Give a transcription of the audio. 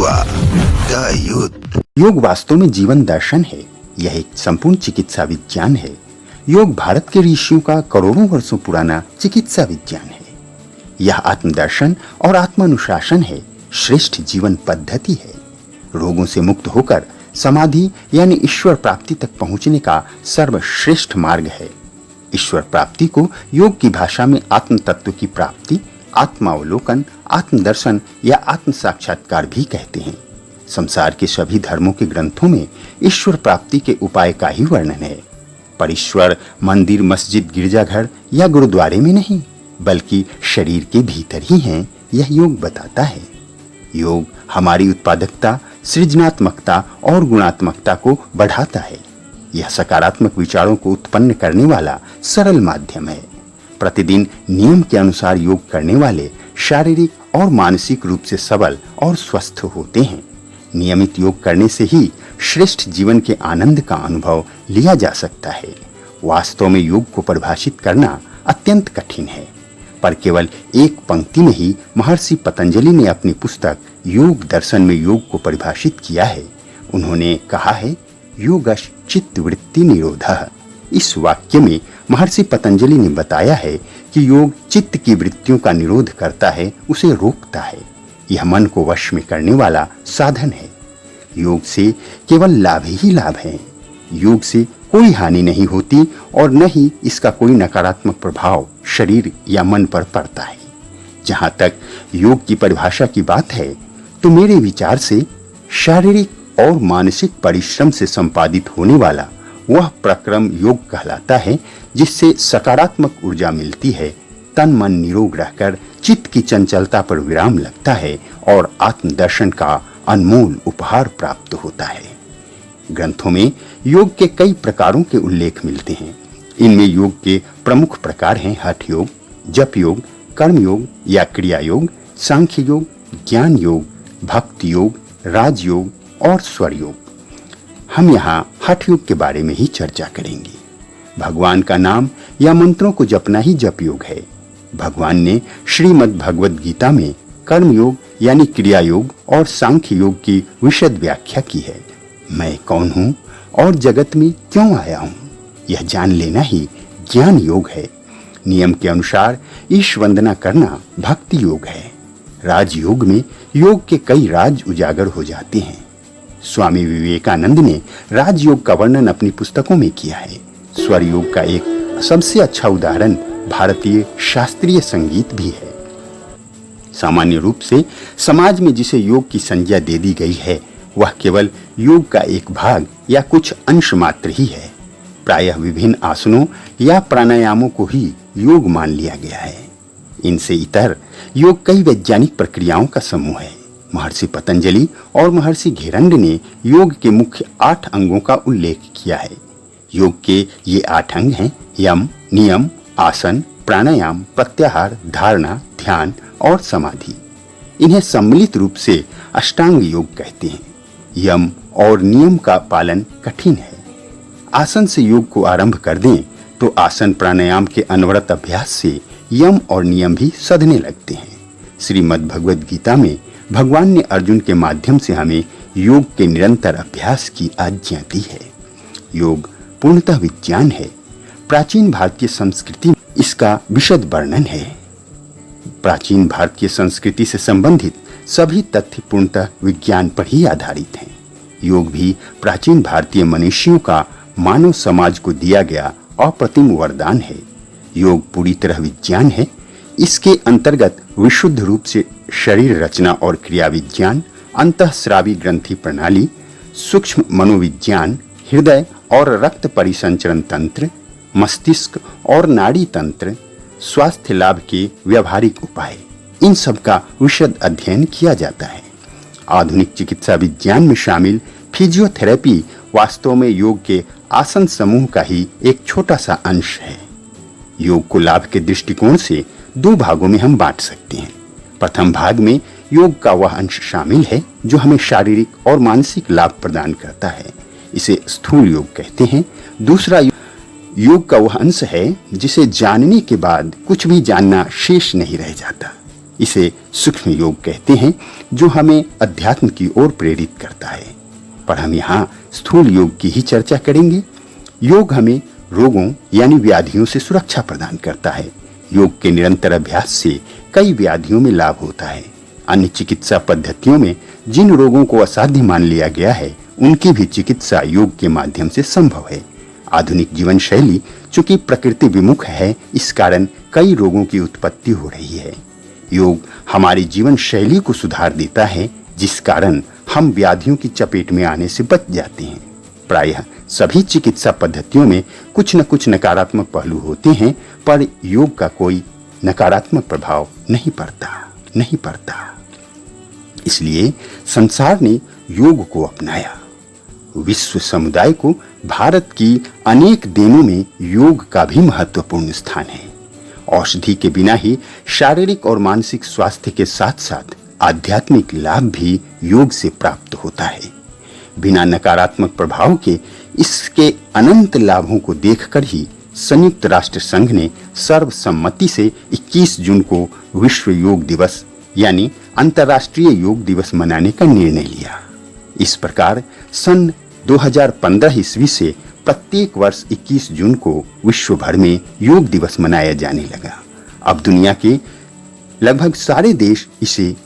हुआ द युद्ध। योग वास्तव में जीवन दर्शन है। यह एक संपूर्ण चिकित्सा विज्ञान है। योग भारत के ऋषियों का करोड़ों वर्षों पुराना चिकित्सा विज्ञान है। यह आत्मदर्शन और आत्मानुशासन है, श्रेष्ठ जीवन पद्धति है। रोगों से मुक्त होकर समाधि यानी ईश्वर प्राप्ति तक पहुंचने का सर्वश्रेष्ठ मार्ग है। ईश्वर प्राप्ति को योग की भाषा में आत्म तत्व की प्राप्ति, आत्मावलोकन, आत्मदर्शन या आत्म साक्षात्कार भी कहते हैं। संसार के सभी धर्मों के ग्रंथों में ईश्वर प्राप्ति के उपाय का ही वर्णन है, पर ईश्वर मंदिर, मस्जिद, गिरजाघर या गुरुद्वारे में नहीं, बल्कि शरीर के भीतर ही है, यह योग बताता है। योग हमारी उत्पादकता, सृजनात्मकता और गुणात्मकता को बढ़ाता है। यह सकारात्मक विचारों को उत्पन्न करने वाला सरल माध्यम है। प्रतिदिन नियम के अनुसार योग करने वाले शारीरिक और मानसिक रूप से सबल और स्वस्थ होते हैं। नियमित योग करने से ही श्रेष्ठ जीवन के आनंद का अनुभव लिया जा सकता है। वास्तव में योग को परिभाषित करना अत्यंत कठिन है, पर केवल एक पंक्ति में ही महर्षि पतंजलि ने अपनी पुस्तक योग दर्शन में योग को परिभाषित किया है। उन्होंने कहा है, योगश्च चित्त वृत्ति निरोधः। इस वाक्य में महर्षि पतंजलि ने बताया है कि योग चित्त की वृत्तियों का निरोध करता है, उसे रोकता है। यह मन को वश में करने वाला साधन है। योग से केवल लाभ ही लाभ है। योग से कोई हानि नहीं होती और न ही इसका कोई नकारात्मक प्रभाव शरीर या मन पर पड़ता है। जहां तक योग की परिभाषा की बात है, तो मेरे विचार से शारीरिक और मानसिक परिश्रम से संपादित होने वाला वह प्रक्रम योग कहलाता है, जिससे सकारात्मक ऊर्जा मिलती है, तन मन निरोग रहकर चित्त की चंचलता पर विराम लगता है और आत्मदर्शन का अनमोल उपहार प्राप्त होता है। ग्रंथों में योग के कई प्रकारों के उल्लेख मिलते हैं। इनमें योग के प्रमुख प्रकार हैं हठ योग, जप योग, कर्म योग या क्रिया योग, सांख्य योग, ज्ञान योग, भक्ति योग, राजयोग और स्वर योग। हम यहाँ हठ योग के बारे में ही चर्चा करेंगे। भगवान का नाम या मंत्रों को जपना ही जप योग है। भगवान ने श्रीमद् भगवद गीता में कर्म योग यानी क्रिया योग और सांख्य योग की विशद व्याख्या की है। मैं कौन हूँ और जगत में क्यों आया हूँ, यह जान लेना ही ज्ञान योग है। नियम के अनुसार ईश वंदना करना भक्ति योग है। राजयोग में योग के कई राज उजागर हो जाते हैं। स्वामी विवेकानंद ने राजयोग का वर्णन अपनी पुस्तकों में किया है। स्वर योग का एक सबसे अच्छा उदाहरण भारतीय शास्त्रीय संगीत भी है। सामान्य रूप से समाज में जिसे योग की संज्ञा दे दी गई है, वह केवल योग का एक भाग या कुछ अंश मात्र ही है। प्रायः विभिन्न आसनों या प्राणायामों को ही योग मान लिया गया है। इनसे इतर योग कई वैज्ञानिक प्रक्रियाओं का समूह है। महर्षि पतंजलि और महर्षि घेरंड ने योग के मुख्य 8 अंगों का उल्लेख किया है। योग के ये 8 अंग हैं यम, नियम, आसन, प्राणायाम, प्रत्याहार, धारणा, ध्यान और समाधि। इन्हें सम्मिलित रूप से अष्टांग योग कहते हैं। यम और नियम का पालन कठिन है। आसन से योग को आरंभ कर दें तो आसन प्राणायाम के अनवरत अभ्यास से यम और नियम भी सधने लगते हैं। श्रीमद् भगवद गीता में भगवान ने अर्जुन के माध्यम से हमें योग के निरंतर अभ्यास की आज्ञा दी है। योग पूर्णतः विज्ञान है। प्राचीन भारतीय संस्कृति में इसका विशद वर्णन है। प्राचीन भारतीय संस्कृति से संबंधित सभी तथ्य पूर्णतः विज्ञान पर ही आधारित हैं। योग भी प्राचीन भारतीय मनुष्यों का मानव समाज को दिया गया अप्रतिम वरदान है। योग पूरी तरह विज्ञान है। इसके अंतर्गत विशुद्ध रूप से शरीर रचना और क्रिया विज्ञान, अंतःस्रावी ग्रंथि प्रणाली, सूक्ष्म मनोविज्ञान, हृदय और रक्त परिसंचरण तंत्र, मस्तिष्क और नाड़ी तंत्र, स्वास्थ्य लाभ के व्यवहारिक उपाय, इन सब का विशद अध्ययन किया जाता है। आधुनिक चिकित्सा विज्ञान में शामिल फिजियोथेरेपी वास्तव में योग के आसन समूह का ही एक छोटा सा अंश है। योग को लाभ के दृष्टिकोण से 2 भागों में हम बांट सकते हैं। प्रथम भाग में योग का वह अंश शामिल है जो हमें शारीरिक और मानसिक लाभ प्रदान करता है, इसे स्थूल योग कहते हैं। दूसरा योग का वह अंश है जिसे जानने के बाद कुछ भी जानना शेष नहीं रह जाता, इसे सूक्ष्म योग कहते हैं, जो हमें अध्यात्म की ओर प्रेरित करता है। पर हम यहाँ स्थूल योग की ही चर्चा करेंगे। योग हमें रोगों यानी व्याधियों से सुरक्षा प्रदान करता है। योग के निरंतर अभ्यास से कई व्याधियों में लाभ होता है। अन्य चिकित्सा पद्धतियों में जिन रोगों को असाध्य मान लिया गया है, उनकी भी चिकित्सा योग के माध्यम से संभव है। आधुनिक जीवन शैली चूंकि प्रकृति विमुख है, इस कारण कई रोगों की उत्पत्ति हो रही है। योग हमारी जीवन शैली को सुधार देता है, जिस कारण हम व्याधियों की चपेट में आने से बच जाते हैं। प्रायः सभी चिकित्सा पद्धतियों में कुछ न कुछ नकारात्मक पहलू होते हैं, पर योग का कोई नकारात्मक प्रभाव नहीं पड़ता। इसलिए संसार ने योग को अपनाया। विश्व समुदाय को भारत की अनेक देनों में योग का भी महत्वपूर्ण स्थान है। औषधि के बिना ही शारीरिक और मानसिक स्वास्थ्य के साथ साथ आध्यात्मिक लाभ भी योग से प्राप्त होता है। बिना नकारात्मक प्रभाव के इसके अनंत लाभों को देखकर ही संयुक्त राष्ट्र संघ ने सर्वसम्मति से 21 जून को विश्व योग दिवस यानी अंतर्राष्ट्रीय योग दिवस मनाने का निर्णय लिया। इस प्रकार सन 2015 ईस्वी से प्रत्येक वर्ष 21 जून को विश्व भर में योग दिवस मनाया जाने लगा। अब दुनिया के लगभग सारे देश इसे